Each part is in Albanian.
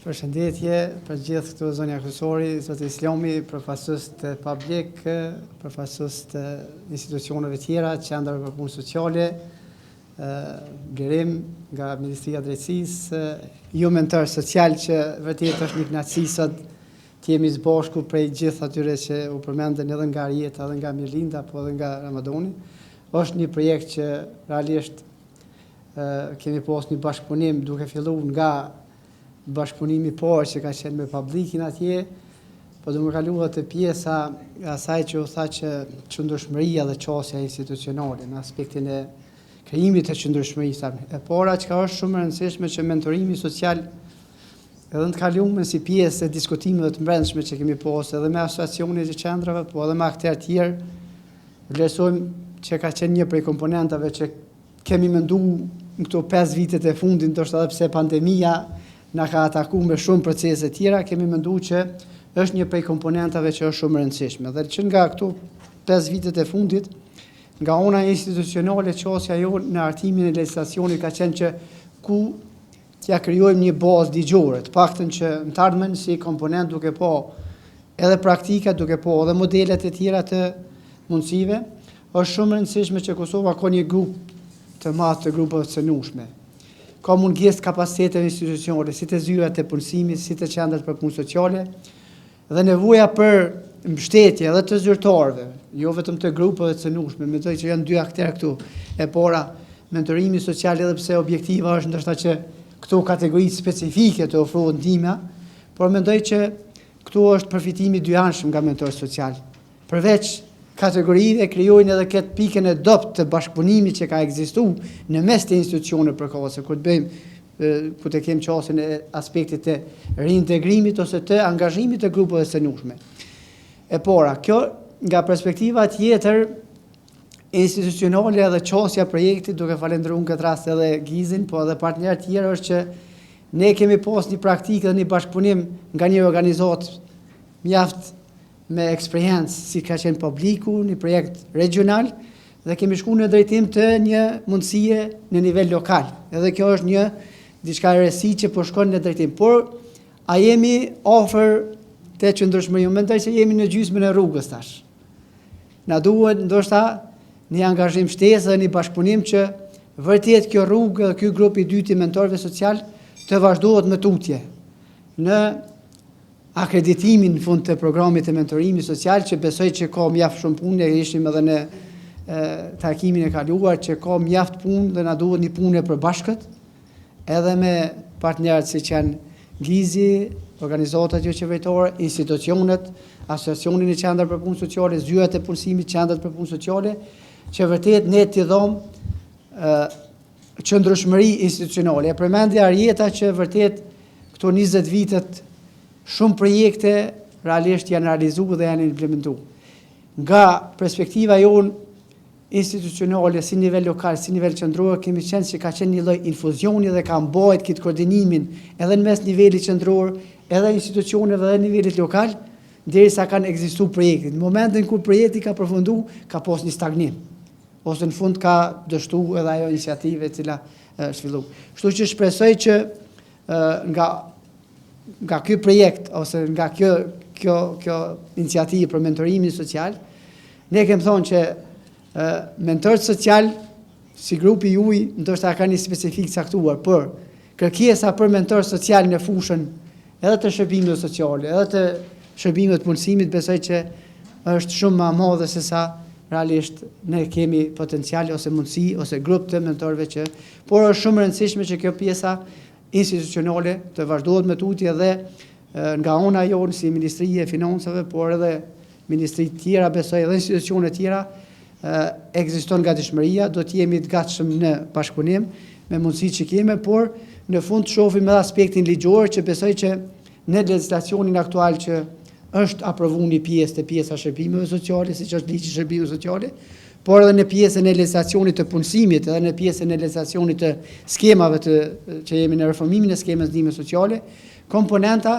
Përshëndetje për gjithë këtu zonja kryesori, zoti Islami, përfaqësues të publik, përfaqësues të institucioneve tjera, qendrave për punë sociale, Blerim nga Ministria e Drejtësisë, ju mentor social që vërtet është një kënaqësi sot të jemi së bashku prej gjithë atyre që u përmendën edhe nga Arjeta, edhe nga Mirlinda, po edhe nga Ramadani. Është një projekt që realisht kemi pas një bashkëpunim duke filluar nga bashkëpunimi parë që ka qenë me publikin atje, po do më kaluar te pjesa asaj që u tha që qëndrueshmëria dhe qasja institucionale në aspektin e krijimit të qëndrueshmërisë. E para që është shumë e rëndësishme që mentorimi social edhe të kaluar si pjesë e diskutimeve të brendshme që kemi pasur edhe me asociacionet e qendrave, po edhe me aktorë tjerë, vlerësojmë që ka qenë një prej komponentave që kemi menduar në këto 5 vitet e fundit, ndoshta edhe pse pandemia na ka atakuar me shumë procese tjera, kemi menduar që është një prej komponentave që është shumë e rëndësishme. Dhe që nga këto 5 vitet e fundit, nga ona institucionale, qasja jonë në hartimin e legjislacionit ka qenë që ku t'ja krijojmë një bazë ligjore, të paktën që në të ardhmen si komponent duke pa edhe praktika, duke pa edhe modelet e tjera të mundësive, është shumë e rëndësishme që Kosova ka një grup të madh të grupeve të cënueshme. Ka mungesë kapaciteteve institucionale, si të zyrat e punësimit, si të qendrat për punë sociale, dhe nevoja për mbështetje edhe të zyrtarëve, jo vetëm të grupeve të cënueshme, mendoj që janë dy aktorë këtu. E para, mentorimi social, edhe pse objektiva është ndoshta që këto kategori specifike të ofrohen ndihma, por mendoj që këtu është përfitimi dyanshëm nga mentor social. Përveç kategorive krijojnë edhe këtë pikën e dopt të bashkëpunimit që ka ekzistuar në mes të institucioneve përkohëse, kur të bëjmë ku të kemi qasjen e aspektit të reintegrimit ose të angazhimit të grupeve të cënueshme. E para, kjo nga perspektiva tjetër institucionale dhe qasja projektit, duke falendëruar në këtë rast edhe Gizin, po edhe partnerët tjerë, është që ne kemi pas një praktikë dhe një bashkëpunim nga një organizatë mjaft me eksperiencë si ka qenë publiku, një projekt regional, dhe kemi shkuar në drejtim të një mundësie në nivel lokal. Edhe kjo është një diçka e rëndësi që po shkon në drejtim. Por a jemi afër te qëndrueshmëria? Mendoj se jemi në gjysmën e rrugës tash. Na duhet ndoshta një angazhim shtesë dhe një bashkëpunim që vërtet kjo rrugë dhe ky grup i dytë i mentorëve social të vazhdohet me tutje në akreditimin në fund të programit të mentorimit social, që besoj që ka mjaft shumë punë, ishim edhe në takimin e kaluar që ka mjaft punë dhe na duhet një punë e përbashkët, edhe me partnerët si që janë Gizi, organizatat jo qeveritore, institucionet, asociacionin e qendrave për punë sociale, zyrat e punësimit, qendrat për punë sociale, që vërtet ne t'i dhom qëndrueshmëri institucionale. E përmendi Arjeta që vërtet këto 20 vitet shumë projekte realisht janë realizuar dhe janë implementuar. Nga perspektiva jonë institucionale, si nivel lokal, si nivel qendror, kemi qenë që ka qenë një lloj infuzioni dhe ka mbajt këtë koordinimin edhe në mes nivelit qendror, edhe institucioneve dhe nivelit lokal, derisa kanë ekzistuar projekte. Në momentin kur projekti ka përfunduar, ka pas një stagnim, ose në fund ka dështuar edhe ajo iniciative e cila është filluar. Kështu që shpresoj që nga ky projekt ose nga kjo iniciativë për mentorimin social, ne kemi thonë që mentorët social si grupi juaj ndoshta kanë një specifik caktuar, por kërkesa për mentor social në fushën edhe të shërbimeve sociale, edhe të shërbimeve të punësimit, besoj që është shumë më e madhe se sa realisht ne kemi potencial ose mundësi ose grup të mentorëve që, por është shumë e rëndësishme që kjo pjesa institucionale të vazhdohet me tutje dhe nga ona jonë si Ministri e Financave, por edhe ministri tjera, besoj edhe institucione tjera, ekziston gatishmëria, do të jemi të gatshëm në bashkëpunim me mundësitë që kemi, por në fund shohim edhe aspektin ligjor që besoj që në legjislacionin aktual që është aprovuar një pjesë të pjesa shërbimeve sociale, siç është ligji i shërbimeve sociale, por edhe në pjesën e legjislacionit të punësimit, edhe në pjesën e legjislacionit të skemave që jemi në reformimin e skemës ndihme sociale, komponenta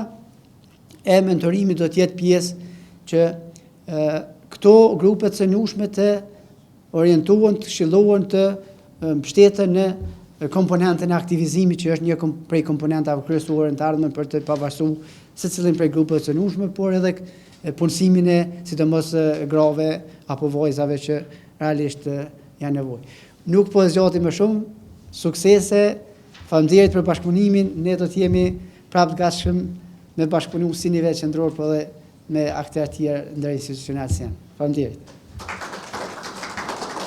e mentorimit do të jetë pjesë që këto grupe të cënueshme të orientohen, të këshillohen, të mbështeten në komponentën e aktivizimit që është një prej komponentave kryesore në të ardhmen për të pavarësuar secilin prej grupeve të cënueshme, por edhe punësimin e sidomos grave apo vajzave që realisht janë nevojë. Nuk po zgjatem më shumë, suksese, faleminderit për bashkëpunimin, ne do të jemi prapë të gatshëm me bashkëpunu si nivel qendror, por edhe me aktorë të tjerë ndër institucional si janë. Faleminderit.